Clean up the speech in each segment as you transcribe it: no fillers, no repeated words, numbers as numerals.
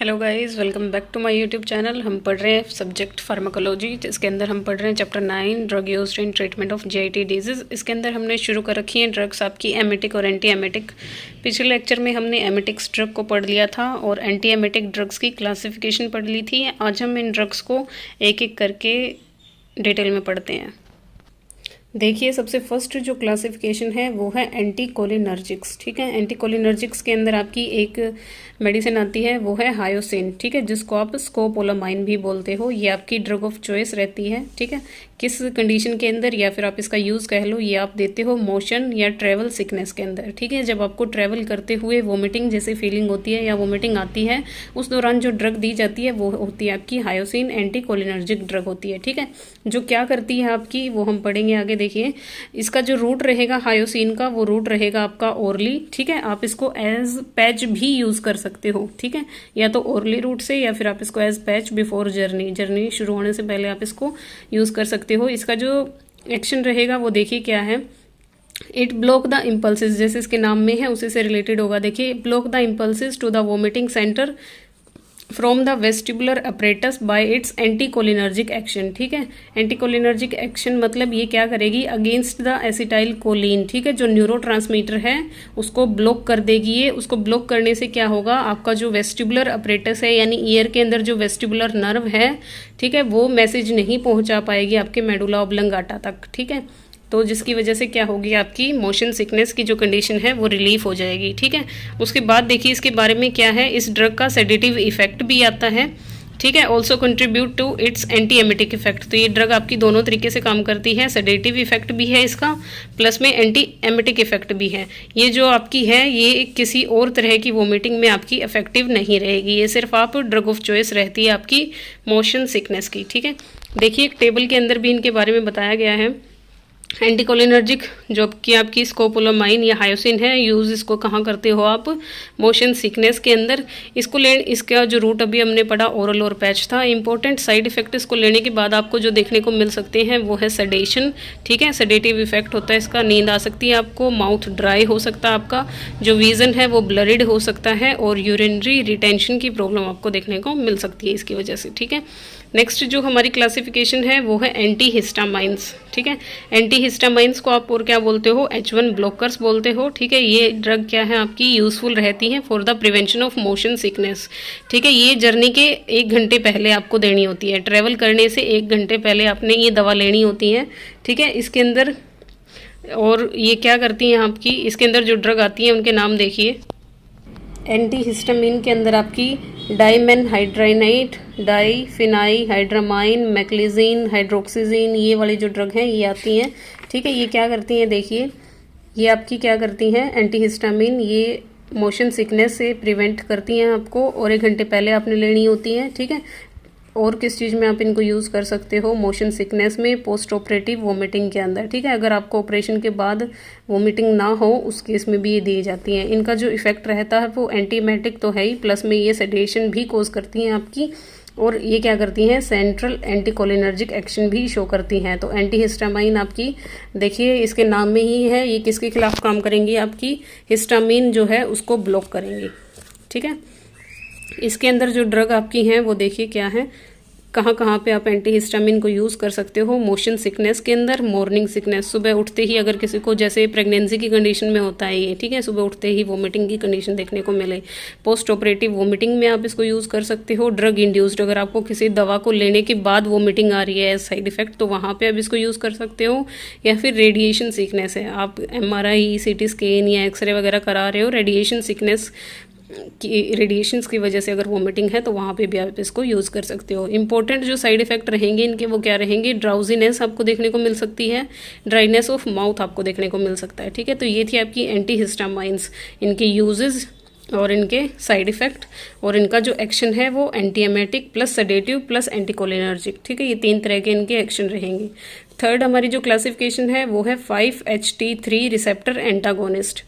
Hello guys, welcome back to my YouTube channel. हम पढ़ रहे हैं सब्जेक्ट फार्माकोलॉजी, जिसके अंदर हम पढ़ रहे हैं chapter 9 drug used in treatment of GIT diseases. इसके अंदर हमने शुरू कर रखी हैं ड्रग्स आपकी एमेटिक और एंटी एमेटिक। पिछले लेक्चर में हमने एमेटिक्स ड्रग को पढ़ लिया था और एंटी एमेटिक ड्रग्स की क्लासिफिकेशन पढ़ ली थी। आज हम इन ड्रग्स को एक एक करके डिटेल में पढ़ते हैं। देखिए, सबसे फर्स्ट जो क्लासिफिकेशन है वो है एंटीकोलिनर्जिक्स। ठीक है, एंटीकोलिनर्जिक्स के अंदर आपकी एक मेडिसिन आती है, वो है हायोसिन। ठीक है, जिसको आप स्कोपोलामाइन भी बोलते हो। ये आपकी ड्रग ऑफ चॉइस रहती है। ठीक है, किस कंडीशन के अंदर, या फिर आप इसका यूज़ कह लो, ये आप देते हो मोशन या ट्रैवल सिकनेस के अंदर। ठीक है, जब आपको ट्रैवल करते हुए वोमिटिंग जैसी फीलिंग होती है या वोमिटिंग आती है, उस दौरान जो ड्रग दी जाती है वो होती है आपकी हायोसिन एंटीकोलिनर्जिक ड्रग होती है। ठीक है, जो क्या करती है आपकी वो हम पढ़ेंगे आगे। देखिए, इसका जो रूट रहेगा हायोसिन का, वो रूट रहेगा आपका ओरली। ठीक है, आप इसको एज पैच भी यूज़ कर सकते हो। ठीक है, या तो ओरली रूट से, या फिर आप इसको एज पैच बिफोर जर्नी शुरू होने से पहले आप इसको यूज़ कर सकते हो। इसका जो एक्शन रहेगा वो देखिए क्या है। इट ब्लॉक द इम्पल्सिस, जैसे इसके नाम में है उसी से रिलेटेड होगा। देखिए, block the impulses to the vomiting centre from the vestibular apparatus by its anticholinergic action. ठीक है, एंटीकोलिनर्जिक एक्शन मतलब ये क्या करेगी, अगेंस्ट द एसिटाइल कोलिन। ठीक है, जो न्यूरोट्रांसमीटर है उसको ब्लॉक कर देगी। ये उसको ब्लॉक करने से क्या होगा, आपका जो वेस्टिबुलर अपरेटस है, यानी ईयर के अंदर जो वेस्टिबुलर नर्व है, ठीक है, वो मैसेज नहीं पहुंचा पाएगी आपके मेडुला ऑब्लंगाटा तक। ठीक है, तो जिसकी वजह से क्या होगी, आपकी मोशन सिकनेस की जो कंडीशन है वो रिलीफ हो जाएगी। ठीक है, उसके बाद देखिए इसके बारे में क्या है, इस ड्रग का सेडेटिव इफेक्ट भी आता है। ठीक है, also contribute to its antiemetic effect. तो ये ड्रग आपकी दोनों तरीके से काम करती है, सेडेटिव इफेक्ट भी है इसका, प्लस में एंटी एमेटिक इफेक्ट भी है। ये जो आपकी है, ये किसी और तरह की वोमिटिंग में आपकी इफेक्टिव नहीं रहेगी। ये सिर्फ आप ड्रग ऑफ चॉइस रहती है आपकी मोशन सिकनेस की। ठीक है, देखिए एक टेबल के अंदर भी इनके बारे में बताया गया है। एंटीकोलिनर्जिक जो कि आपकी स्कोपोलामाइन या हायोसिन है, यूज़ इसको कहाँ करते हो आप, मोशन सिकनेस के अंदर। इसको इसका जो रूट अभी हमने पढ़ा ओरल और पैच था। इंपॉर्टेंट साइड इफेक्ट इसको लेने के बाद आपको जो देखने को मिल सकते हैं वो है सेडेशन। ठीक है, सेडेटिव इफेक्ट होता है इसका, नींद आ सकती है आपको, माउथ ड्राई हो सकता है आपका, जो विजन है वो ब्लरिड हो सकता है, और यूरिनरी रिटेंशन की प्रॉब्लम आपको देखने को मिल सकती है इसकी वजह से। ठीक है, नेक्स्ट जो हमारी क्लासिफिकेशन है वो है एंटी हिस्टामाइंस। ठीक है, एंटी हिस्टामाइंस को आप और क्या बोलते हो, H1 ब्लॉकर्स बोलते हो। ठीक है, ये ड्रग क्या है आपकी, यूज़फुल रहती है for the prevention of motion sickness. ठीक है, ये जर्नी के 1 घंटे पहले आपको देनी होती है, ट्रैवल करने से 1 घंटे पहले आपने ये दवा लेनी होती है। ठीक है, इसके अंदर और ये क्या करती हैं आपकी, इसके अंदर जो ड्रग आती है उनके नाम देखिए। एंटी हिस्टामिन के अंदर आपकी डाइमेनहाइड्राइनाइट, डाइफिनाइहाइड्रामाइन, मैक्लिजीन, हाइड्रोक्सीजीन, ये वाली जो ड्रग हैं ये आती हैं। ठीक है, ये क्या करती हैं, देखिए ये आपकी क्या करती हैं, एंटी हिस्टामिन, ये मोशन सिकनेस से प्रिवेंट करती हैं आपको, और 1 घंटे पहले आपने लेनी होती है। ठीक है, और किस चीज़ में आप इनको यूज़ कर सकते हो, मोशन सिकनेस में, पोस्ट ऑपरेटिव वोमिटिंग के अंदर। ठीक है, अगर आपको ऑपरेशन के बाद वोमिटिंग ना हो उस केस में भी ये दी जाती हैं। इनका जो इफेक्ट रहता है वो एंटीमेटिक तो है ही, प्लस में ये सेडेशन भी कोज करती हैं आपकी, और ये क्या करती हैं, सेंट्रल एंटीकोलिनर्जिक एक्शन भी शो करती हैं। तो एंटी हिस्टामाइन आपकी देखिए इसके नाम में ही है, ये किसके खिलाफ काम करेंगी, आपकी हिस्टामिन जो है उसको ब्लॉक करेंगी। ठीक है, इसके अंदर जो ड्रग आपकी हैं वो देखिए क्या है, कहाँ कहाँ पे आप एंटी हिस्टामिन को यूज़ कर सकते हो। मोशन सिकनेस के अंदर, मॉर्निंग सिकनेस, सुबह उठते ही अगर किसी को, जैसे प्रेगनेंसी की कंडीशन में होता है ये, ठीक है, सुबह उठते ही वोमिटिंग की कंडीशन देखने को मिले, पोस्ट ऑपरेटिव वोमिटिंग में आप इसको यूज़ कर सकते हो। ड्रग इंड्यूस्ड, अगर आपको किसी दवा को लेने के बाद वोमिटिंग आ रही है साइड इफेक्ट, तो वहाँ पर आप इसको यूज़ कर सकते हो। या फिर रेडिएशन सिकनेस है, आप MRI, CT स्कैन या एक्सरे वगैरह करा रहे हो, रेडिएशन सिकनेस की, रेडिएशंस की वजह से अगर वोमिटिंग है तो वहाँ पे भी आप इसको यूज़ कर सकते हो। इंपॉर्टेंट जो साइड इफेक्ट रहेंगे इनके वो क्या रहेंगे, ड्राउजीनेस आपको देखने को मिल सकती है, ड्राइनेस ऑफ माउथ आपको देखने को मिल सकता है। ठीक है, तो ये थी आपकी एंटी हिस्टामाइंस, इनके यूजेस और इनके साइड इफेक्ट, और इनका जो एक्शन है वो anti emetic plus sedative plus anticholinergic. ठीक है, ये 3 तरह के इनके एक्शन रहेंगे। थर्ड हमारी जो क्लासिफिकेशन है वो है 5-HT3 रिसेप्टर एंटागोनिस्ट।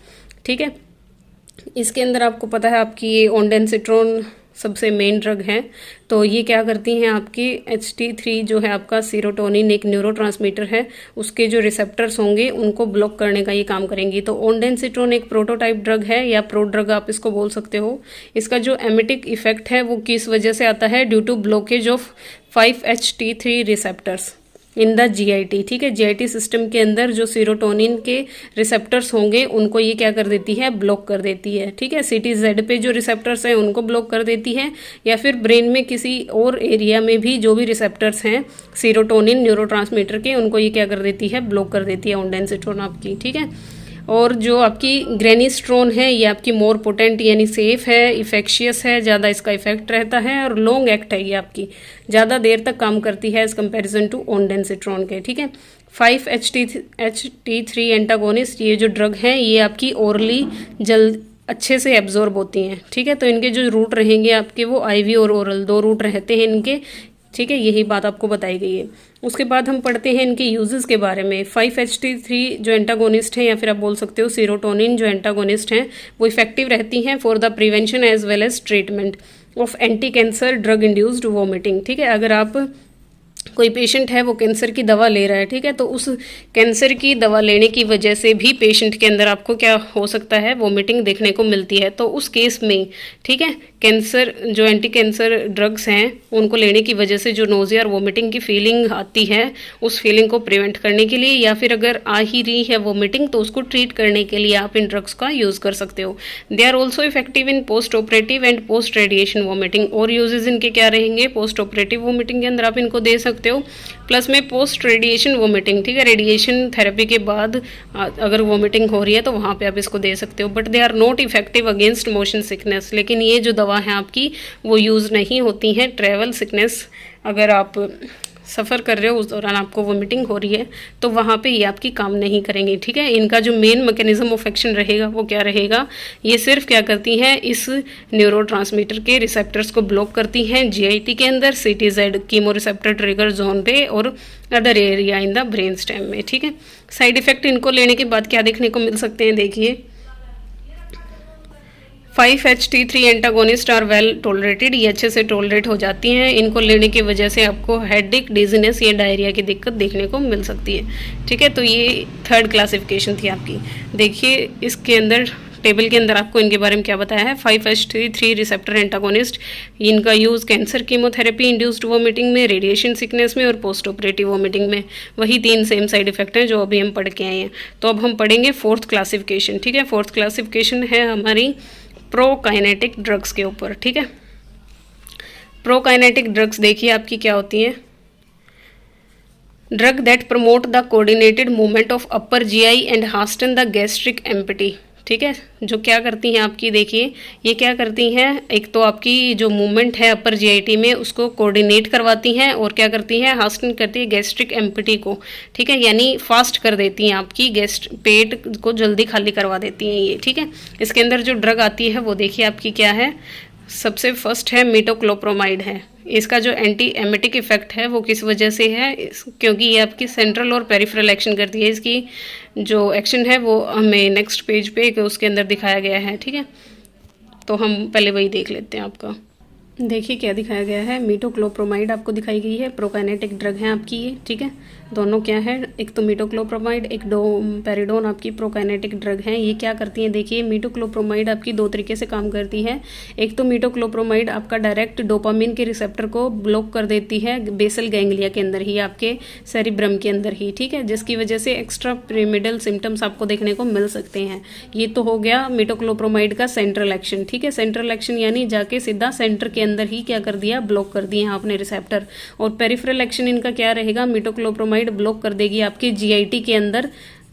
ठीक है, इसके अंदर आपको पता है आपकी ये ओंडेनसिट्रोन सबसे मेन ड्रग हैं। तो ये क्या करती हैं, आपकी HT3 जो है आपका सीरोटोनिन एक न्यूरोट्रांसमीटर है, उसके जो रिसेप्टर्स होंगे उनको ब्लॉक करने का ये काम करेंगी। तो ओंडेनसिट्रोन एक प्रोटोटाइप ड्रग है या प्रो ड्रग आप इसको बोल सकते हो। इसका जो एमिटिक इफेक्ट है वो किस वजह से आता है, due to blockage of 5-HT3 receptors in the GIT। ठीक है, GIT सिस्टम के अंदर जो सीरोटोनिन के रिसेप्टर्स होंगे उनको ये क्या कर देती है, ब्लॉक कर देती है। ठीक है, CTZ पे जो रिसेप्टर्स हैं उनको ब्लॉक कर देती है, या फिर ब्रेन में किसी और एरिया में भी जो भी रिसेप्टर्स हैं सीरोटोनिन न्यूरोट्रांसमीटर के, उनको ये क्या कर देती है, ब्लॉक कर देती है ओंडेनसिट्रोन आपकी। ठीक है, और जो आपकी ग्रेनिस्ट्रोन है ये आपकी मोर पोटेंट यानी सेफ है, इफेक्शियस है, ज़्यादा इसका इफेक्ट रहता है और लॉन्ग एक्ट है, ये आपकी ज़्यादा देर तक काम करती है एज कंपैरिजन टू ओंडेनसिट्रोन के। ठीक है, 5-HT3 एंटागोनिस्ट ये जो ड्रग हैं ये आपकी ओरली जल्द अच्छे से एब्जॉर्ब होती हैं। ठीक है, तो इनके जो रूट रहेंगे आपके वो IV और ओरल, 2 रूट रहते हैं इनके। ठीक है, यही बात आपको बताई गई है। उसके बाद हम पढ़ते हैं इनके यूजेस के बारे में। 5-HT3 जो एंटागोनिस्ट हैं या फिर आप बोल सकते हो सीरोटोनिन जो एंटागोनिस्ट हैं वो इफेक्टिव रहती हैं for the prevention as well as treatment of anticancer drug induced vomiting. ठीक है, अगर आप कोई पेशेंट है वो कैंसर की दवा ले रहा है, ठीक है, तो उस कैंसर की दवा लेने की वजह से भी पेशेंट के अंदर आपको क्या हो सकता है, वोमिटिंग देखने को मिलती है। तो उस केस में ठीक है, कैंसर जो एंटी कैंसर ड्रग्स हैं उनको लेने की वजह से जो नोजिया और वोमिटिंग की फीलिंग आती है उस फीलिंग को प्रिवेंट करने के लिए, या फिर अगर आ ही रही है वोमिटिंग तो उसको ट्रीट करने के लिए आप इन ड्रग्स का यूज़ कर सकते हो। They are also effective in postoperative and post radiation vomiting. और यूजेज इनके क्या रहेंगे, पोस्ट ऑपरेटिव वोमिटिंग के अंदर आप इनको दे सकते हो, प्लस में पोस्ट रेडिएशन वोमिटिंग। ठीक है, रेडिएशन थेरेपी के बाद अगर वोमिटिंग हो रही है तो वहाँ पे आप इसको दे सकते हो। But they are not effective against motion sickness. लेकिन ये जो दवा है आपकी वो यूज़ नहीं होती है ट्रैवल सिकनेस, अगर आप सफ़र कर रहे हो उस दौरान आपको वोमिटिंग हो रही है तो वहाँ पे ये आपकी काम नहीं करेंगे। ठीक है, इनका जो मेन मैकेनिज्म ऑफ एक्शन रहेगा वो क्या रहेगा, ये सिर्फ क्या करती हैं, इस न्यूरोट्रांसमीटर के रिसेप्टर्स को ब्लॉक करती हैं GIT के अंदर, CTZ chemo receptor trigger zone पे और other area in the brain stem में। ठीक है, साइड इफेक्ट इनको लेने के बाद क्या देखने को मिल सकते हैं, देखिए 5-HT3 antagonist are well tolerated, ये अच्छे से टॉलरेट हो जाती हैं। इनको लेने की वजह से आपको हेडेक, डिजीनेस या डायरिया की दिक्कत देखने को मिल सकती है। ठीक है, तो ये 3rd क्लासिफिकेशन थी आपकी। देखिए इसके अंदर टेबल के अंदर आपको इनके बारे में क्या बताया है। 5-HT3 रिसेप्टर एंटागोनिस्ट, इनका use cancer chemotherapy induced vomiting में, रेडिएशन सिकनेस में और पोस्ट ऑपरेटिव वोमिटिंग में। वही 3 सेम साइड इफेक्ट हैं जो अभी हम पढ़ के आए हैं। तो अब हम पढ़ेंगे 4th क्लासिफिकेशन। ठीक है, 4th क्लासिफिकेशन है हमारी प्रोकाइनेटिक ड्रग्स के ऊपर। ठीक है, प्रोकाइनेटिक ड्रग्स देखिए आपकी क्या होती हैं, drug that promote the coordinated movement of upper GI and hasten the gastric empty. ठीक है, जो क्या करती हैं आपकी, देखिए ये क्या करती हैं, एक तो आपकी जो मूवमेंट है अपर GIT में उसको कोऑर्डिनेट करवाती हैं और क्या करती हैं, हास्टन करती है गैस्ट्रिक एम्पटी को। ठीक है, यानी फास्ट कर देती हैं आपकी पेट को जल्दी खाली करवा देती हैं ये। ठीक है, इसके अंदर जो ड्रग आती है वो देखिए आपकी क्या है, सबसे फर्स्ट है मीटोक्लोप्रोमाइड है। इसका जो एंटी एमेटिक इफेक्ट है वो किस वजह से है, क्योंकि ये आपकी सेंट्रल और पेरिफेरल एक्शन करती है। इसकी जो एक्शन है वो हमें नेक्स्ट पेज पे उसके अंदर दिखाया गया है। ठीक है, तो हम पहले वही देख लेते हैं। आपका देखिए क्या दिखाया गया है, मीटोक्लोप्रोमाइड आपको दिखाई गई है, प्रोकाइनेटिक ड्रग है आपकी ये। ठीक है, दोनों क्या है, एक तो मीटोक्लोप्रोमाइड, एक डोमपेरिडोन आपकी प्रोकाइनेटिक ड्रग है। ये क्या करती हैं, देखिए मीटोक्लोप्रोमाइड आपकी 2 तरीके से काम करती है। एक तो मीटोक्लोप्रोमाइड आपका डायरेक्ट डोपामिन के रिसेप्टर को ब्लॉक कर देती है बेसल गैंग्लिया के अंदर ही, आपके सेरिब्रम के अंदर ही। ठीक है, जिसकी वजह से एक्स्ट्रा पिरामिडल सिम्टम्स आपको देखने को मिल सकते हैं। ये तो हो गया मीटोक्लोप्रोमाइड का सेंट्रल एक्शन। ठीक है, सेंट्रल एक्शन यानी जाके सीधा सेंटर के अंदर ही क्या कर दिया, ब्लॉक कर दिए आपने रिसेप्टर। और पेरिफेरल एक्शन इनका क्या रहेगा, मीटोक्लोप्रोमाइड ब्लॉक कर देगी आपके GIT के अंदर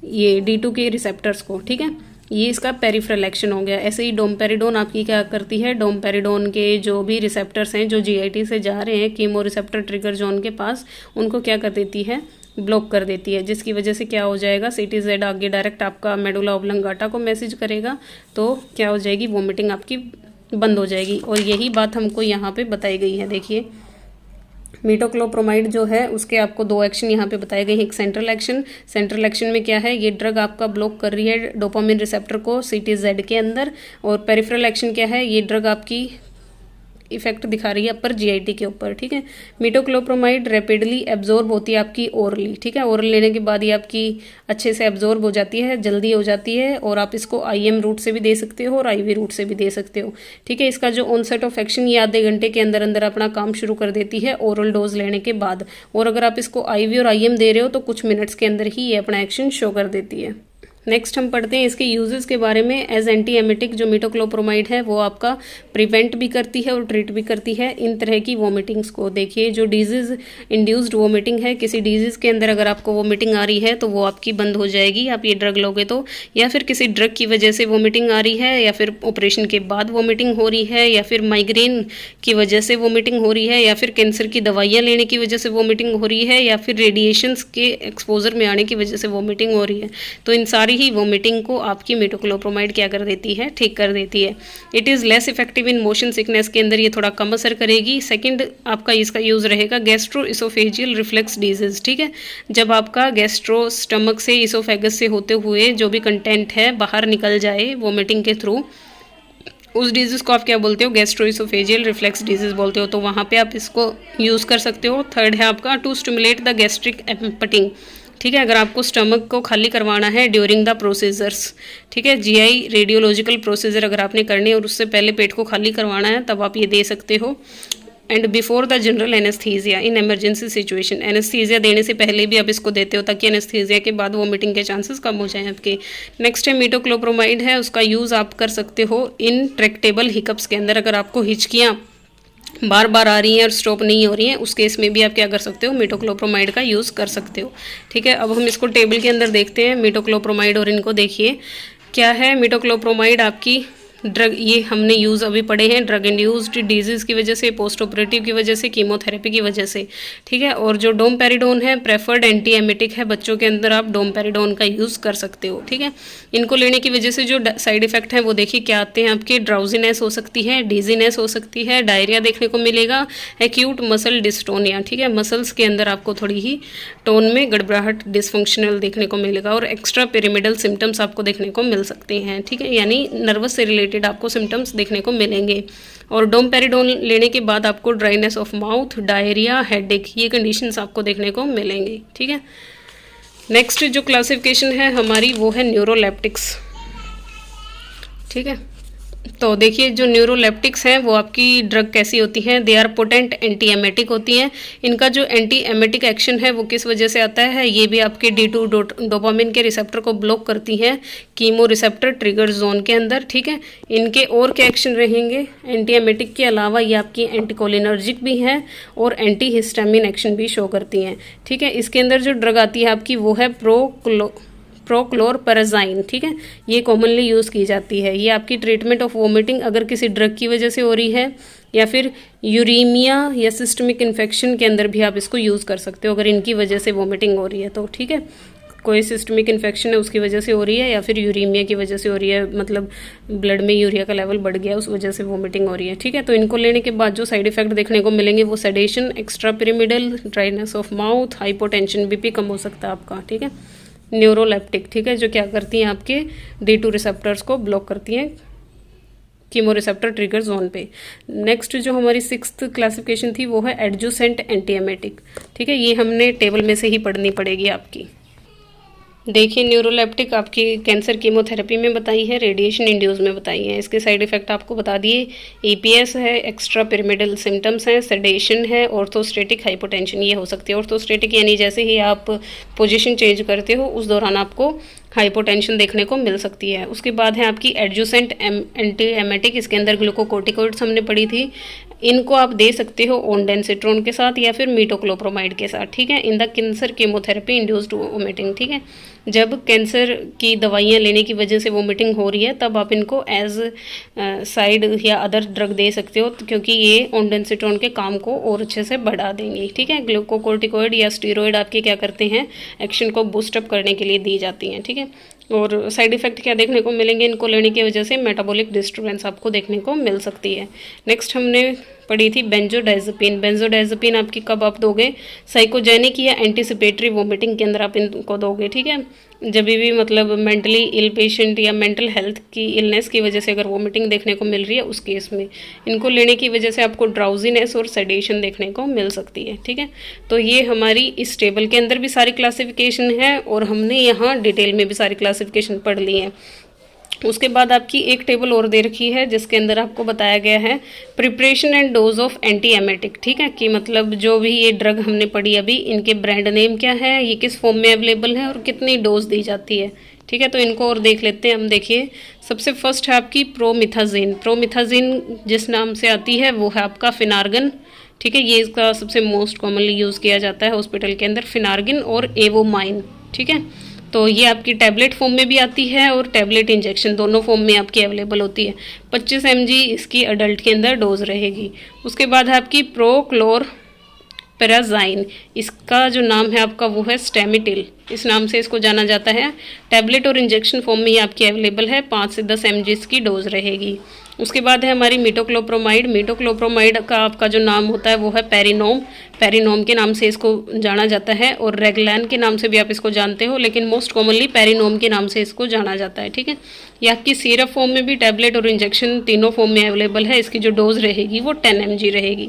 ये D2 के रिसेप्टर्स को। ठीक है, ये इसका पेरिफेरल एक्शन हो गया। ऐसे ही डोमपेरिडोन आपकी क्या करती है, डोमपेरिडोन के जो भी रिसेप्टर्स हैं जो GIT से जा रहे हैं कीमो रिसेप्टर ट्रिगर जोन के पास, उनको क्या कर देती है, ब्लॉक कर देती है, जिसकी वजह से क्या हो जाएगा, CTZ आगे डायरेक्ट आपका मेडुला ऑब्लंगाटा को मैसेज करेगा, तो क्या हो जाएगी, वोमिटिंग आपकी बंद हो जाएगी। और यही बात हमको यहाँ पे बताई गई है। देखिए मीटोक्लोप्रोमाइड जो है उसके आपको 2 एक्शन यहाँ पे बताए गए हैं। एक सेंट्रल एक्शन, सेंट्रल एक्शन में क्या है, ये ड्रग आपका ब्लॉक कर रही है डोपामिन रिसेप्टर को CTZ के अंदर। और पेरिफेरल एक्शन क्या है, ये ड्रग आपकी इफेक्ट दिखा रही है अपर जीआईटी के ऊपर, ठीक है। मीटोक्लोप्रोमाइड रैपिडली एब्जॉर्ब होती है आपकी ओरली, ठीक है। ओरल लेने के बाद ये आपकी अच्छे से एब्जॉर्ब हो जाती है, जल्दी हो जाती है, और आप इसको आईएम रूट से भी दे सकते हो और आईवी रूट से भी दे सकते हो, ठीक है। इसका जो ऑनसेट ऑफ एक्शन ये आधे घंटे के अंदर अंदर अपना काम शुरू कर देती है ओरल डोज लेने के बाद, और अगर आप इसको आईवी और आईएम दे रहे हो तो कुछ मिनट्स के अंदर ही ये अपना एक्शन शो कर देती है। नेक्स्ट हम पढ़ते हैं इसके यूजेस के बारे में। एज एंटी एमेटिक जो मीटोक्लोप्रोमाइड है वो आपका प्रिवेंट भी करती है और ट्रीट भी करती है इन तरह की वोमिटिंग्स को। देखिए जो डिजीज इंड्यूस्ड वोमिटिंग है, किसी डिजीज़ के अंदर अगर आपको वोमिटिंग आ रही है तो वो आपकी बंद हो जाएगी आप ये ड्रग लोगे तो, या फिर किसी ड्रग की वजह से वोमिटिंग आ रही है, या फिर ऑपरेशन के बाद वोमिटिंग हो रही है, या फिर माइग्रेन की वजह से वोमिटिंग हो रही है, या फिर कैंसर की दवाइयाँ लेने की वजह से वोमिटिंग हो रही है, या फिर रेडिएशंस के एक्सपोजर में आने की वजह से वोमिटिंग हो रही है, तो इन सारी ही वोमिटिंग को आपकी मीटोक्लोप्रोमाइड क्या कर देती है, ठीक कर देती है। It is less effective in motion sickness के अंदर ये थोड़ा कम असर करेगी। सेकंड आपका इसका यूज़ रहेगा गैस्ट्रो इसोफेजियल रिफ्लेक्स डिजीज, ठीक है। जब आपका गैस्ट्रो स्टमक से इसोफेगस से होते हुए जो भी कंटेंट है बाहर निकल जाए वोमिटिंग के थ्रू, उस डिजीज़ को आप क्या बोलते हो, गैस्ट्रोइसोफेजियल रिफ्लेक्स डिजीज बोलते हो, तो वहाँ पे आप इसको यूज़ कर सकते हो। थर्ड है आपका to stimulate the gastric emptying, ठीक है। अगर आपको स्टमक को खाली करवाना है ड्यूरिंग द प्रोसीजर्स, ठीक है, जीआई रेडियोलॉजिकल प्रोसीजर अगर आपने करनी है और उससे पहले पेट को खाली करवाना है तब आप ये दे सकते हो। And before the general anaesthesia in emergency situation, anaesthesia देने से पहले भी आप इसको देते हो ताकि एनेस्थीजिया के बाद वोमिटिंग के चांसेस कम हो जाएं आपके। नेक्स्ट है मीटोक्लोप्रोमाइड है, उसका यूज़ आप कर सकते हो इन ट्रैक्टेबल हिकअप्स के अंदर। अगर आपको हिचकियाँ बार बार आ रही हैं और स्टॉप नहीं हो रही हैं, उस केस में भी आप क्या कर सकते हो, मीटोक्लोप्रोमाइड का यूज़ कर सकते हो, ठीक है। अब हम इसको टेबल के अंदर देखते हैं मीटोक्लोप्रोमाइड, और इनको देखिए क्या है। मीटोक्लोप्रोमाइड आपकी ड्रग, ये हमने यूज़ अभी पढ़े हैं, ड्रग इंड्यूस्ड डिजीज़ की वजह से, पोस्ट ऑपरेटिव की वजह से, कीमोथेरेपी की वजह से, ठीक है। और जो डोमपेरिडोन है प्रेफर्ड एंटी एमेटिक है, बच्चों के अंदर आप डोमपेरिडोन का यूज़ कर सकते हो, ठीक है। इनको लेने की वजह से जो साइड इफेक्ट हैं वो देखिए क्या आते हैं आपके, ड्राउजीनेस हो सकती है, डिजीनेस हो सकती है, डायरिया देखने को मिलेगा, एक्यूट मसल डिस्टोनिया, ठीक है, मसल्स के अंदर आपको थोड़ी ही टोन में गड़बड़ाहट डिसफंक्शनल देखने को मिलेगा, और एक्स्ट्रा पिरामिडल सिम्टम्स आपको देखने को मिल सकते हैं, ठीक है, यानी नर्वस से रिलेटेड आपको सिम्टम्स देखने को मिलेंगे। और डोमपेरिडोन लेने के बाद आपको dryness of mouth, diarrhoea, headache, ये कंडीशंस आपको देखने को मिलेंगे, ठीक है। नेक्स्ट जो क्लासिफिकेशन है हमारी वो है न्यूरोलेप्टिक्स, ठीक है। तो देखिए जो न्यूरोलेप्टिक्स हैं वो आपकी ड्रग कैसी होती हैं, they are potent antiemetic होती हैं। इनका जो एंटी एमेटिक एक्शन है वो किस वजह से आता है, ये भी आपके D2 डोपामिन के रिसेप्टर को ब्लॉक करती हैं कीमो रिसेप्टर ट्रिगर जोन के अंदर, ठीक है। इनके और क्या एक्शन रहेंगे एंटी एमेटिक के अलावा, ये आपकी एंटीकोलिनर्जिक भी हैं और एंटी हिस्टामिन एक्शन भी शो करती हैं, ठीक है। इसके अंदर जो ड्रग आती है आपकी वो है प्रोक्लोरपेराजाइन, ठीक है, ये कॉमनली यूज़ की जाती है। ये आपकी ट्रीटमेंट ऑफ वोमिटिंग अगर किसी ड्रग की वजह से हो रही है, या फिर यूरीमिया या सिस्टमिक इन्फेक्शन के अंदर भी आप इसको यूज़ कर सकते हो अगर इनकी वजह से वोमिटिंग हो रही है तो, ठीक है। कोई सिस्टमिक इन्फेक्शन है उसकी वजह से हो रही है, या फिर यूरीमिया की वजह से हो रही है, मतलब ब्लड में यूरिया का लेवल बढ़ गया उस वजह से वोमिटिंग हो रही है, ठीक है। तो इनको लेने के बाद जो साइड इफेक्ट देखने को मिलेंगे वो sedation, extra pyramidal, dryness of mouth, hypotension, BP कम हो सकता है आपका, ठीक है। न्यूरोलेप्टिक, ठीक है, जो क्या करती हैं आपके D2 रिसेप्टर्स को ब्लॉक करती हैं कीमो रिसेप्टर ट्रिगर जोन पे। नेक्स्ट जो हमारी 6th क्लासिफिकेशन थी वो है एडजुसेंट एंटी एमेटिक, ठीक है, ये हमने टेबल में से ही पढ़नी पड़ेगी आपकी। देखिए न्यूरोलेप्टिक आपकी कैंसर कीमोथेरेपी में बताई है, रेडिएशन इंड्यूस में बताई है, इसके साइड इफेक्ट आपको बता दिए, EPS है, एक्स्ट्रा पिरामिडल सिम्टम्स हैं, सेडेशन है, ऑर्थोस्टेटिक हाइपोटेंशन ये हो सकती है। ऑर्थोस्टेटिक यानी जैसे ही आप पोजीशन चेंज करते हो उस दौरान आपको हाइपोटेंशन देखने को मिल सकती है। उसके बाद है आपकी एडजुसेंट एंटी एमेटिक, इसके अंदर ग्लूकोकोर्टिकोइड्स हमने पढ़ी थी, इनको आप दे सकते हो ओनडेनसिट्रोन के साथ या फिर मीटोक्लोप्रोमाइड के साथ, ठीक है, in the cancer chemotherapy induced vomiting, ठीक है। जब कैंसर की दवाइयाँ लेने की वजह से वोमिटिंग हो रही है तब आप इनको एज साइड या अदर ड्रग दे सकते हो, क्योंकि ये ओनडेनसिट्रोन के काम को और अच्छे से बढ़ा देंगे, ठीक है। ग्लूकोकोर्टिकोइड या स्टीरोइड आपके क्या करते हैं, एक्शन को बूस्टअप करने के लिए दी जाती हैं, ठीक है। और साइड इफेक्ट क्या देखने को मिलेंगे इनको लेने की वजह से, मेटाबॉलिक डिस्टर्बेंस आपको देखने को मिल सकती है। नेक्स्ट हमने पढ़ी थी बेंजोडाइजेपिन। बेंजोडाइजेपिन आपकी कब आप दोगे, साइकोजेनिक या एंटीसिपेटरी वोमिटिंग के अंदर आप इनको दोगे, ठीक है। जब भी मतलब मेंटली इल पेशेंट या मेंटल हेल्थ की इलनेस की वजह से अगर वोमिटिंग देखने को मिल रही है उस केस में इनको लेने की वजह से आपको ड्राउजीनेस और सेडेशन देखने को मिल सकती है, ठीक है। तो ये हमारी इस टेबल के अंदर भी सारी क्लासिफिकेशन है और हमने यहाँ डिटेल में भी सारी क्लासिफिकेशन पढ़ ली है। उसके बाद आपकी एक टेबल और दे रखी है जिसके अंदर आपको बताया गया है preparation and dose of anti emetic, ठीक है, कि मतलब जो भी ये ड्रग हमने पढ़ी अभी इनके ब्रांड नेम क्या है, ये किस फॉर्म में अवेलेबल है और कितनी डोज दी जाती है, ठीक है। तो इनको और देख लेते हैं हम। देखिए सबसे फर्स्ट है आपकी प्रोमिथाजिन। प्रोमिथाजिन जिस नाम से आती है वो है आपका फिनार्गन, ठीक है। ये इसका सबसे मोस्ट कॉमनली यूज़ किया जाता है हॉस्पिटल के अंदर, फिनार्गिन और एवोमाइन, ठीक है। तो ये आपकी टैबलेट फॉर्म में भी आती है और टैबलेट इंजेक्शन दोनों फॉर्म में आपकी अवेलेबल होती है। 25 mg इसकी अडल्ट के अंदर डोज रहेगी। उसके बाद है आपकी प्रोक्लोरपेराजाइन, इसका जो नाम है आपका वो है स्टेमिटिल, इस नाम से इसको जाना जाता है। टैबलेट और इंजेक्शन फॉर्म में ये आपकी अवेलेबल है, 5 से 10 mg इसकी डोज रहेगी। उसके बाद है हमारी मीटोक्लोप्रोमाइड। मीटोक्लोप्रोमाइड का आपका जो नाम होता है वो है पेरिनोम, पेरिनोम के नाम से इसको जाना जाता है और रेगलैन के नाम से भी आप इसको जानते हो, लेकिन मोस्ट कॉमनली पेरिनोम के नाम से इसको जाना जाता है, ठीक है। ये आपकी सिरप फॉर्म में भी टैबलेट और इंजेक्शन तीनों फॉर्म में अवेलेबल है। इसकी जो डोज रहेगी वो 10 mg रहेगी।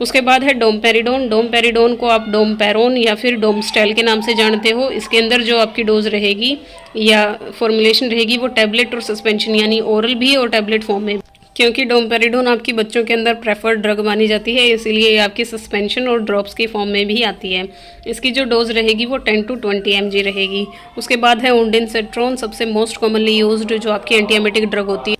उसके बाद है डोमपेरिडोन। डोमपेरिडोन को आप डोमपेरोन या फिर डोमस्टेल के नाम से जानते हो। इसके अंदर जो आपकी डोज रहेगी या फॉर्मुलेशन रहेगी वो टैबलेट और सस्पेंशन यानी ओरल भी और टैबलेट फॉर्म में, क्योंकि डोमपेरिडोन आपकी बच्चों के अंदर प्रेफर्ड ड्रग मानी जाती है, इसीलिए आपकी सस्पेंशन और ड्रॉप्स की फॉर्म में भी आती है। इसकी जो डोज रहेगी वो 10 to 20 mg रहेगी। उसके बाद है ओंडेनसेट्रोन, सबसे मोस्ट कॉमनली यूज्ड जो आपकी एंटीएमेटिक ड्रग होती है।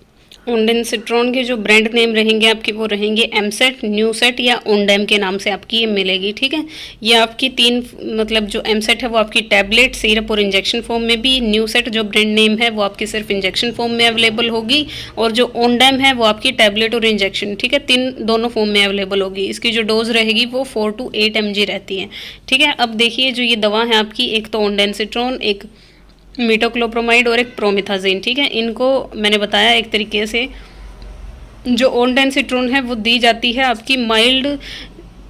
ओंडेनसेट्रोन के जो ब्रांड नेम रहेंगे आपके वो रहेंगे एमसेट, न्यूसेट या ओंडेम के नाम से आपकी ये मिलेगी, ठीक है। ये आपकी तीन मतलब जो एमसेट है वो आपकी टैबलेट, सिरप और इंजेक्शन फॉर्म में भी, न्यूसेट जो ब्रांड नेम है वो आपकी सिर्फ इंजेक्शन फॉर्म में अवेलेबल होगी और जो ओंडेम है वो आपकी टैबलेट और इंजेक्शन, ठीक है, दोनों फॉर्म में अवेलेबल होगी। इसकी जो डोज रहेगी वो 4 to 8 mg रहती है, ठीक है। अब देखिए जो ये दवा है आपकी, एक तो ओंडेनसेट्रोन, एक मीटोक्लोप्रोमाइड और एक प्रोमिथाजिन, ठीक है। इनको मैंने बताया एक तरीके से जो ओंडेनसेट्रोन है वो दी जाती है आपकी माइल्ड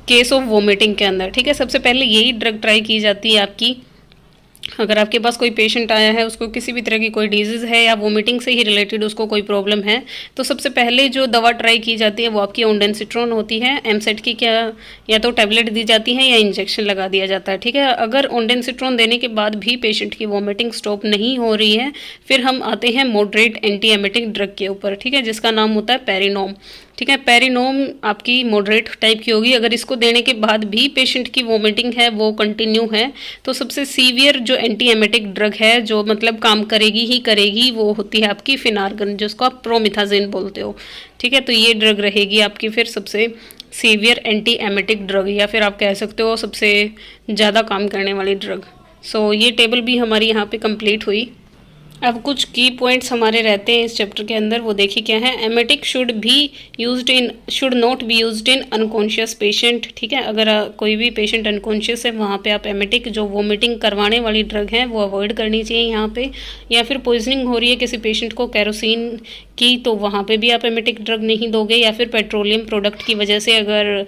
केस ऑफ वोमिटिंग के अंदर, ठीक है। सबसे पहले यही ड्रग ट्राई की जाती है आपकी अगर आपके पास कोई पेशेंट आया है, उसको किसी भी तरह की कोई डिजीज़ है या वोमिटिंग से ही रिलेटेड उसको कोई प्रॉब्लम है, तो सबसे पहले जो दवा ट्राई की जाती है वो आपकी ओंडेनसेट्रोन होती है। एमसेट की क्या या तो टैबलेट दी जाती है या इंजेक्शन लगा दिया जाता है, ठीक है। अगर ओंडेनसेट्रोन देने के बाद भी पेशेंट की वोमिटिंग स्टॉप नहीं हो रही है, फिर हम आते हैं मॉडरेट एंटी एमेटिक ड्रग के ऊपर, ठीक है, जिसका नाम होता है पेरिनोम, ठीक है। पेरिनोम आपकी मॉडरेट टाइप की होगी। अगर इसको देने के बाद भी पेशेंट की वोमिटिंग है वो कंटिन्यू है, तो सबसे सीवियर जो एंटी एमेटिक ड्रग है जो मतलब काम करेगी ही करेगी वो होती है आपकी फिनार्गन, जिसको आप प्रोमिथाजिन बोलते हो, ठीक है। तो ये ड्रग रहेगी आपकी फिर सबसे सीवियर एंटी एमेटिक ड्रग, या फिर आप कह सकते हो सबसे ज़्यादा काम करने वाली ड्रग। सो ये टेबल भी हमारी यहाँ पे कंप्लीट हुई। अब कुछ की पॉइंट्स हमारे रहते हैं इस चैप्टर के अंदर, वो देखिए क्या है। Emetic should not be used in unconscious patient, ठीक है। अगर कोई भी पेशेंट अनकॉन्शियस है वहाँ पे आप एमेटिक जो वोमिटिंग करवाने वाली ड्रग है वो अवॉइड करनी चाहिए यहाँ पे। या फिर पॉइजनिंग हो रही है किसी पेशेंट को कैरोसिन की, तो वहाँ पे भी आप एमेटिक ड्रग नहीं दोगे। या फिर पेट्रोलियम प्रोडक्ट की वजह से अगर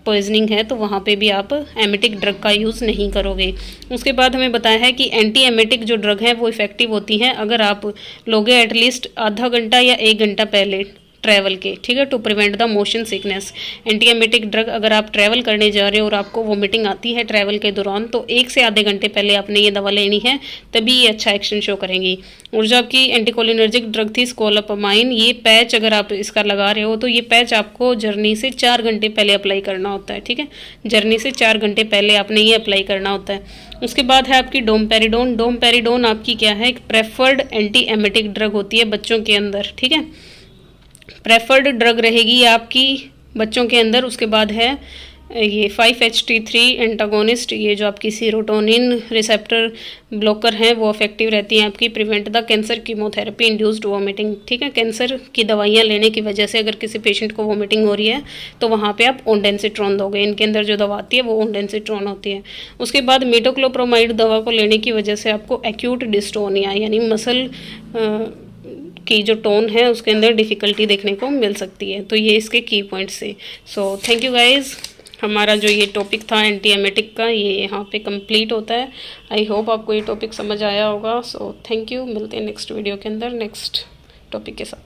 पॉइजनिंग है तो वहाँ पे भी आप एमेटिक ड्रग का यूज़ नहीं करोगे। उसके बाद हमें बताया है कि एंटी एमेटिक जो ड्रग है वो इफ़ेक्टिव होती हैं अगर आप लोगे एटलीस्ट आधा घंटा या 1 घंटा पहले ट्रैवल के, ठीक है, to prevent the motion sickness. Antiemetic drug अगर आप ट्रैवल करने जा रहे हो और आपको वोमिटिंग आती है ट्रैवल के दौरान, तो 1 से आधे घंटे पहले आपने ये दवा लेनी है, तभी ये अच्छा एक्शन शो करेंगी। और जो आपकी एंटीकोलिनर्जिक ड्रग थी स्कोलापामाइन, ये पैच अगर आप इसका लगा रहे हो तो ये पैच आपको जर्नी से 4 घंटे पहले अप्लाई करना होता है, ठीक है। जर्नी से 4 घंटे पहले आपने ये अप्लाई करना होता है। उसके बाद है आपकी डोमपेरिडोन। डोमपेरिडोन आपकी क्या है, एक प्रेफर्ड एंटी एमेटिक ड्रग होती है बच्चों के अंदर, ठीक है। प्रेफर्ड ड्रग रहेगी आपकी बच्चों के अंदर। उसके बाद है ये 5-HT3 एंटागोनिस्ट, ये जो आपकी सीरोटोनिन रिसेप्टर ब्लॉकर हैं वो इफेक्टिव रहती हैं आपकी prevent the cancer chemotherapy induced vomiting, ठीक है। कैंसर की दवाइयाँ लेने की वजह से अगर किसी पेशेंट को वोमिटिंग हो रही है तो वहाँ पे आप ओंडेनसेट्रोन दोगे। इनके अंदर जो दवा आती है वो ओंडेनसेट्रोन होती है। उसके बाद मीटोक्लोप्रोमाइड दवा को लेने की वजह से आपको एक्यूट डिस्टोनिया यानी मसल की जो टोन है उसके अंदर डिफ़िकल्टी देखने को मिल सकती है। तो ये इसके की पॉइंट्स हैं। सो थैंक यू गाइज़, हमारा जो ये टॉपिक था एंटी एमेटिक का ये यहाँ पे कंप्लीट होता है। आई होप आपको ये टॉपिक समझ आया होगा। सो थैंक यू, मिलते हैं नेक्स्ट वीडियो के अंदर नेक्स्ट टॉपिक के साथ।